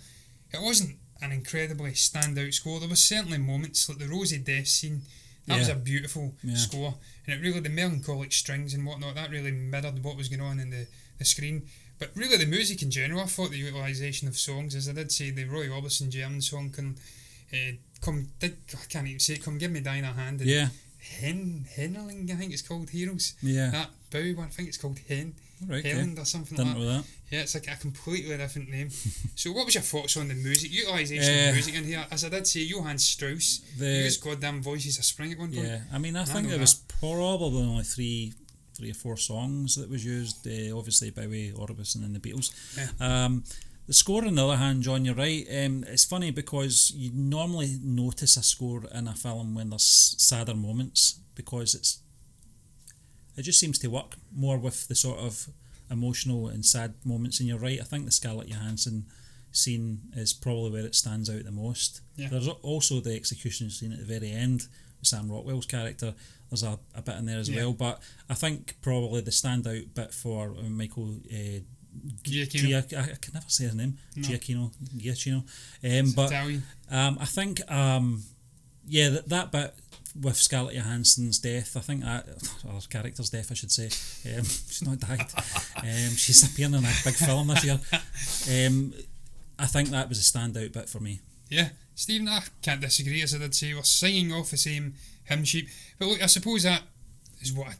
It wasn't an incredibly standout score. There was certainly moments like the Rosie death scene. That was a beautiful score, and it really, the melancholic strings and whatnot, that really mirrored what was going on in the screen. But really the music in general, I thought the utilisation of songs, as I did say, the Roy Orbison German song I can't even say it, Come Give Me Thine a Hand, and Hennerling, I think it's called, Heroes. Yeah. That bow one, I think it's called Helland or something like that. Know that. Yeah, it's like a completely different name. So what was your thoughts on the music, utilisation of music in here? As I did say, Johann Strauss, he was goddamn Voices of Spring at one point. Yeah, I mean, I think there was probably only three or four songs that was used, obviously Bowie, Orbison and the Beatles. Yeah. The score, on the other hand, John, you're right. It's funny because you normally notice a score in a film when there's sadder moments, because it just seems to work more with the sort of emotional and sad moments. And you're right, I think the Scarlett Johansson scene is probably where it stands out the most. Yeah. There's also the execution scene at the very end with Sam Rockwell's character. There's a bit in there as well, but I think probably the standout bit for Michael Giacchino. I can never say his name. No. Giacchino. But Italian. I think that bit with Scarlett Johansson's death, I think that, or her character's death, I should say. She's not died. She's appearing in a big film this year. I think that was a standout bit for me. Yeah, Stephen, I can't disagree. As I did say, we're singing off the same hymn sheet. But look, I suppose that is what a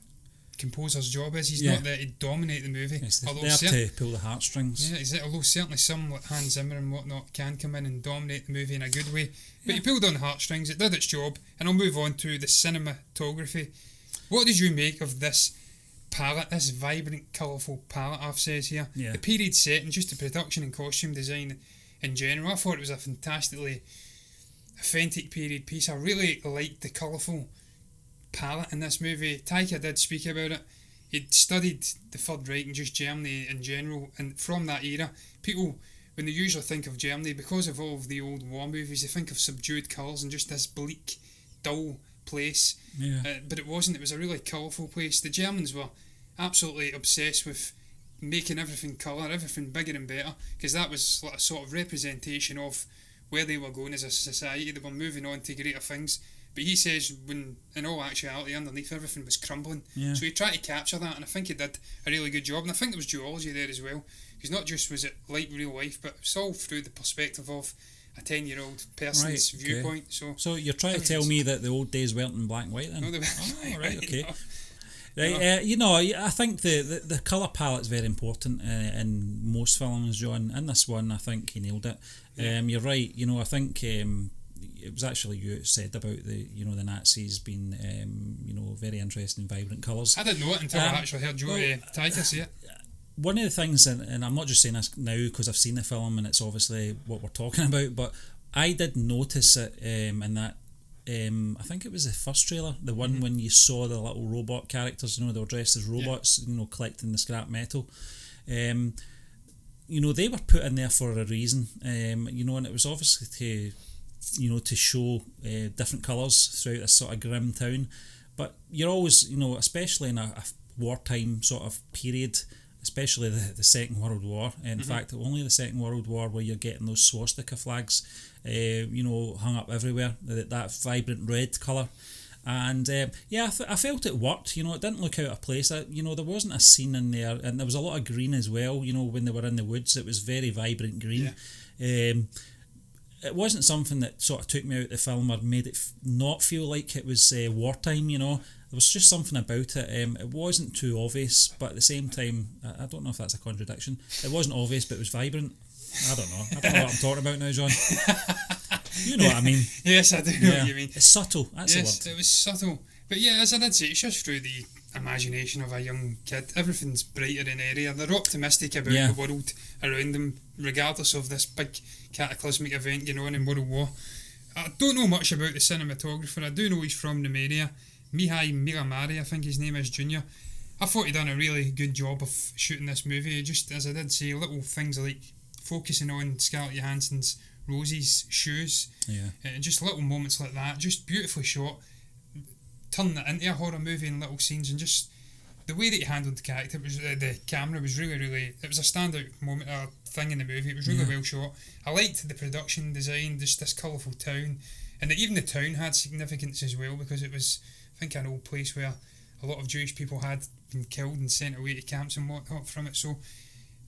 composer's job is. He's not there to dominate the movie. Yes, they're there to pull the heartstrings. Yeah, although certainly some like Hans Zimmer and whatnot can come in and dominate the movie in a good way. But he pulled on the heartstrings, it did its job, and I'll move on to the cinematography. What did you make of this palette, this vibrant, colourful palette I've says here? The period set and just the production and costume design in general. I thought it was a fantastically authentic period piece. I really liked the colourful palette in this movie. Taika did speak about it. he'd studied the Third Reich and just Germany in general, and from that era, people, when they usually think of Germany, because of all of the old war movies, they think of subdued colours and just this bleak, dull place. Yeah. But it wasn't. It was a really colourful place. The Germans were absolutely obsessed with making everything colour, everything bigger and better, because that was like a sort of representation of where they were going as a society. They were moving on to greater things. But he says, when in all actuality, underneath everything was crumbling. Yeah. So he tried to capture that, and I think he did a really good job. And I think there was duology there as well, because not just was it like real life, but it's all through the perspective of a 10-year-old person's viewpoint. So you're trying to tell me that the old days weren't in black and white then? No, they were. Oh, right, okay. No. Right, I think the colour palette's very important in most films, John. In this one, I think he nailed it. You're right. I think it was actually you that said about the Nazis being very interesting, vibrant colours. I didn't know it until I actually heard Joe Tyker say it. One of the things, and I'm not just saying this now because I've seen the film and it's obviously what we're talking about, but I did notice it in that. I think it was the first trailer, the one when you saw the little robot characters. They were dressed as robots, collecting the scrap metal. They were put in there for a reason. And it was obviously to show different colours throughout this sort of grim town. But you're always, especially in a wartime sort of period, especially the Second World War. In fact, only the Second World War where you're getting those swastika flags, hung up everywhere, that vibrant red colour. And I felt it worked. It didn't look out of place. There wasn't a scene in there, and there was a lot of green as well. When they were in the woods, it was very vibrant green. Yeah. It wasn't something that sort of took me out of the film or made it not feel like it was wartime. There was just something about it. It wasn't too obvious, but at the same time, I don't know if that's a contradiction. It wasn't obvious, but it was vibrant. I don't know what I'm talking about now, John. You know what I mean? Yes, I do know what you mean. It's subtle. That's the word. Yes, it was subtle. But yeah, as I did say, it's just through the imagination of a young kid. Everything's brighter and airier. They're optimistic about the world around them, regardless of this big cataclysmic event going on in World War. I don't know much about the cinematographer. I do know he's from Romania. Mihai Milamari, I think his name is, Junior. I thought he'd done a really good job of shooting this movie. Just, as I did say, little things like focusing on Scarlett Johansson's Rosie's shoes. Yeah. And just little moments like that, just beautifully shot. Turning it into a horror movie in little scenes, and just the way that he handled the character, was the camera was really, really, it was a standout moment, thing in the movie. It was really well shot. I liked the production design, just this colourful town, and even the town had significance as well, because it was, I think, an old place where a lot of Jewish people had been killed and sent away to camps and whatnot from it. So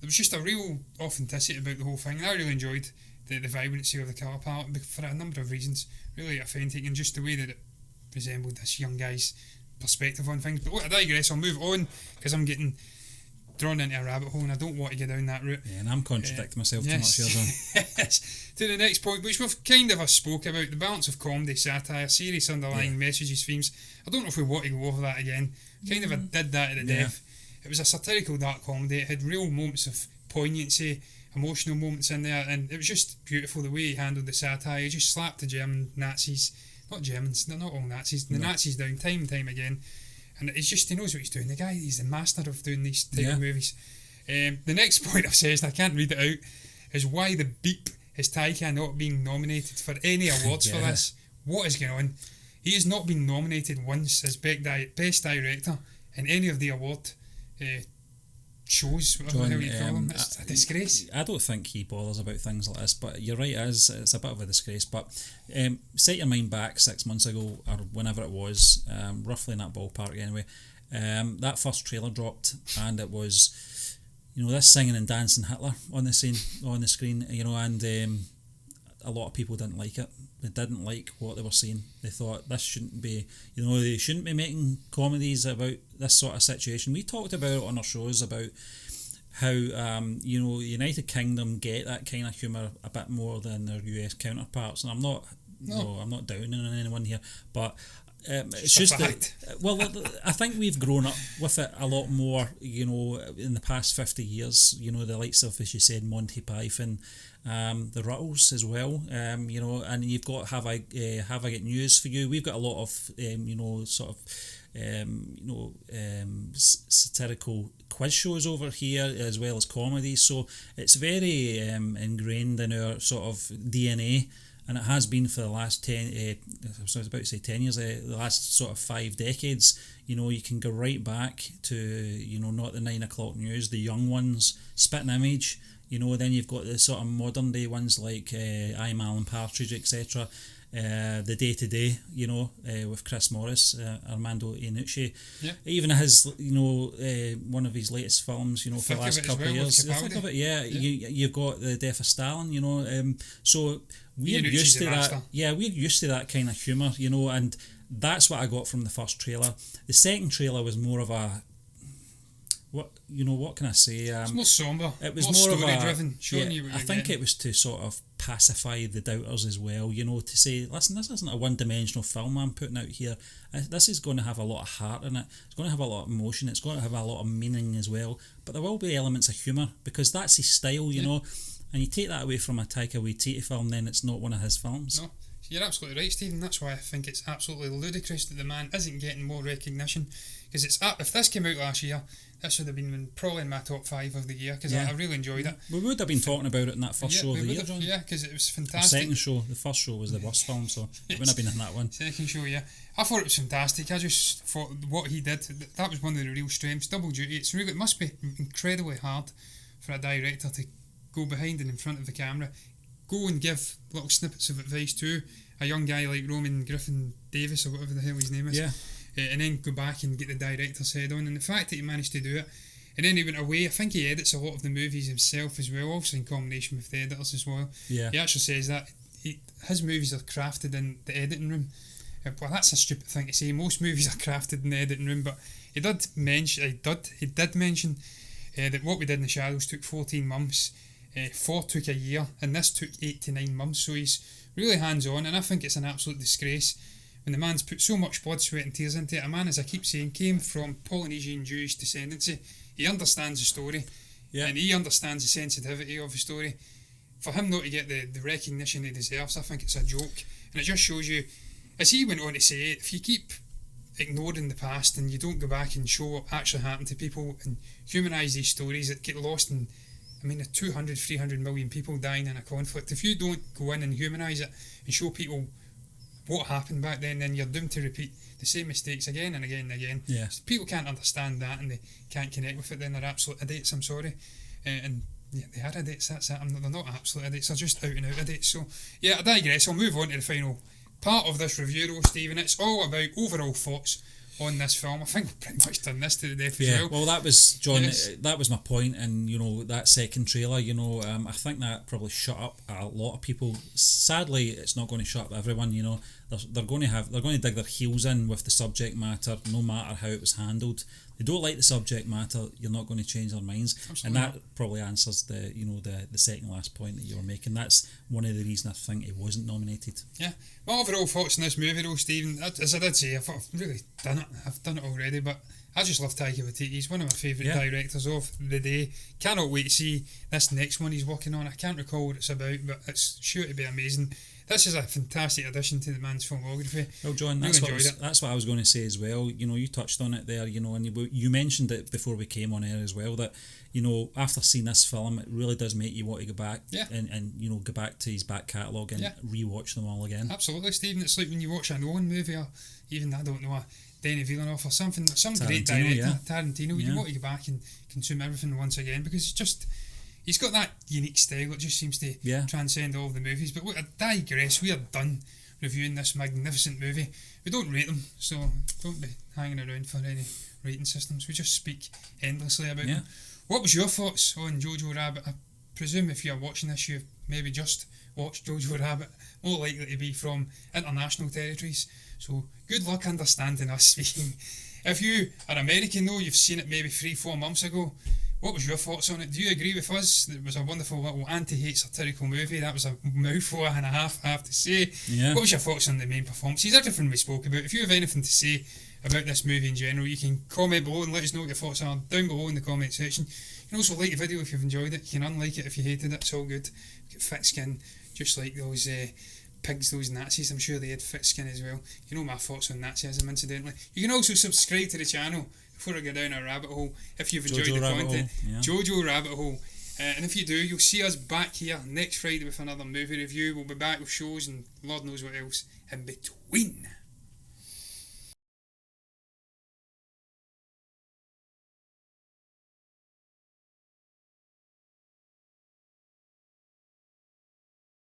there was just a real authenticity about the whole thing. I really enjoyed the vibrancy of the colour palette for a number of reasons. Really authentic, and just the way that it resembled this young guy's perspective on things. But look, I digress. I'll move on because I'm getting drawn into a rabbit hole and I don't want to go down that route. Yeah, and I'm contradicting myself too much here, John. Yes. To the next point, which we've kind of spoke about, the balance of comedy, satire, serious underlying messages, themes. I don't know if we want to go over that again. Kind of did that to the death. It was a satirical dark comedy. It had real moments of poignancy, emotional moments in there, and it was just beautiful the way he handled the satire. He just slapped the German Nazis. Not Germans, they're not all Nazis. The Nazis down time and time again. And it's just, he knows what he's doing. The guy, he's the master of doing these type of movies. The next point I've said, and I can't read it out, is why the beep is Taika not being nominated for any awards for this. What is going on? He has not been nominated once as best director in any of the award shows, whatever how you call them. It's a disgrace. I don't think he bothers about things like this, but you're right, it's a bit of a disgrace. But set your mind back 6 months ago, or whenever it was, roughly in that ballpark anyway, that first trailer dropped, and it was, this singing and dancing Hitler on the screen, and a lot of people didn't like it. They didn't like what they were seeing. They thought this shouldn't be, they shouldn't be making comedies about this sort of situation. We talked about it on our shows about how, United Kingdom get that kind of humour a bit more than their US counterparts. And I'm not downing on anyone here, but it's just that, I think we've grown up with it a lot more, in the past 50 years, the likes of, as you said, Monty Python, the Ruttles as well, and you've got Have I Got News for You. We've got a lot of, sort of satirical quiz shows over here as well as comedies. So it's very ingrained in our sort of DNA. And it has been for the last 10, I was about to say 10 years, the last sort of 5 decades. You can go right back to, not the 9 o'clock news, the young ones, Spitting Image. Then you've got the sort of modern day ones like I'm Alan Partridge, etc. The Day to Day, with Chris Morris, Armando Iannucci. Yeah. Even his, one of his latest films, for the last couple of years. The Thick of It, you've got The Death of Stalin, so we're used to that. Yeah, we're used to that kind of humour, and that's what I got from the first trailer. The second trailer was more of a, what can I say? It's more sombre. It was more more of a driven, showing you what I think it was to sort of pacify the doubters as well. To say, listen, this isn't a one-dimensional film I'm putting out here. This is going to have a lot of heart in it. It's going to have a lot of emotion. It's going to have a lot of meaning as well. But there will be elements of humour because that's his style, you know. And you take that away from a Taika Waititi film, then it's not one of his films. No, you're absolutely right, Stephen. That's why I think it's absolutely ludicrous that the man isn't getting more recognition. Because if this came out last year, this would have been probably in my top 5 of the year, because I really enjoyed it. We would have been talking about it in that first show of the year, John. Yeah, because it was fantastic. Our second show, the first show was the worst film, so it wouldn't have been in that one. Second show, yeah. I thought it was fantastic. I just thought what he did, that was one of the real strengths. Double duty. It must be incredibly hard for a director to go behind and in front of the camera, go and give little snippets of advice to a young guy like Roman Griffin Davis or whatever the hell his name is, and then go back and get the director's head on. And the fact that he managed to do it, and then he went away. I think he edits a lot of the movies himself as well, obviously in combination with the editors as well. Yeah. He actually says that his movies are crafted in the editing room. Well, that's a stupid thing to say. Most movies are crafted in the editing room, but he did mention that what we did in The Shadows took 14 months. 4 took a year, and this took 8 to 9 months. So he's really hands-on, and I think it's an absolute disgrace when the man's put so much blood, sweat and tears into it. A man, as I keep saying, came from Polynesian Jewish descendancy. He understands the story, and he understands the sensitivity of the story. For him not to get the recognition he deserves, I think it's a joke. And it just shows you, as he went on to say, if you keep ignoring the past and you don't go back and show what actually happened to people and humanise these stories that get lost in, 200, 300 million people dying in a conflict. If you don't go in and humanise it and show people what happened back then you're doomed to repeat the same mistakes again and again and again. Yeah. So people can't understand that and they can't connect with it, then they're absolute idiots, I'm sorry. And they are idiots, that's it. They're not absolute idiots, they're just out and out idiots. So, I digress. I'll move on to the final part of this review though, Stephen. It's all about overall thoughts on this film. I think we've pretty much done this to the death as well. Well, that was, John, that was my point, and that second trailer, I think that probably shut up a lot of people. Sadly, it's not going to shut up everyone. They're going to dig their heels in with the subject matter, no matter how it was handled. They don't like the subject matter, you're not going to change their minds. Absolutely. And that probably answers the second last point that you were making. That's one of the reasons I think it wasn't nominated. Yeah. My overall thoughts on this movie though, Stephen, as I did say, I've really done it. I've done it already, but I just love Taika Waititi. He's one of my favourite directors of the day. Cannot wait to see this next one he's working on. I can't recall what it's about, but it's sure to be amazing. This is a fantastic addition to the man's filmography. Well, John, that's what I was going to say as well. You touched on it there, and you mentioned it before we came on air as well, that, after seeing this film, it really does make you want to go back and go back to his back catalogue and rewatch them all again. Absolutely, Stephen. It's like when you watch a Nolan movie, or even, I don't know, a Denis Villeneuve or something, some great director, Tarantino, you want to go back and consume everything once again, because he's got that unique style that just seems to transcend all of the movies. But I digress. We are done reviewing this magnificent movie. We don't rate them, so don't be hanging around for any rating systems. We just speak endlessly about them. What was your thoughts on Jojo Rabbit? I presume if you're watching this, you've maybe just watched Jojo Rabbit, more likely to be from international territories. So good luck understanding us speaking. If you are American though, you've seen it maybe 3-4 months ago. What was your thoughts on it? Do you agree with us that it was a wonderful little anti-hate satirical movie? That was a mouthful and a half, I have to say. Yeah. What was your thoughts on the main performances? Everything we spoke about. If you have anything to say about this movie in general, you can comment below and let us know what your thoughts are down below in the comment section. You can also like the video if you've enjoyed it. You can unlike it if you hated it. It's all good. You've got thick skin, just like those pigs, those Nazis. I'm sure they had thick skin as well. You know my thoughts on Nazism, incidentally. You can also subscribe to the channel before I go down a rabbit hole if you've enjoyed JoJo the rabbit content. hole, yeah. JoJo rabbit hole. And if you do, you'll see us back here next Friday with another movie review. We'll be back with shows and Lord knows what else in between.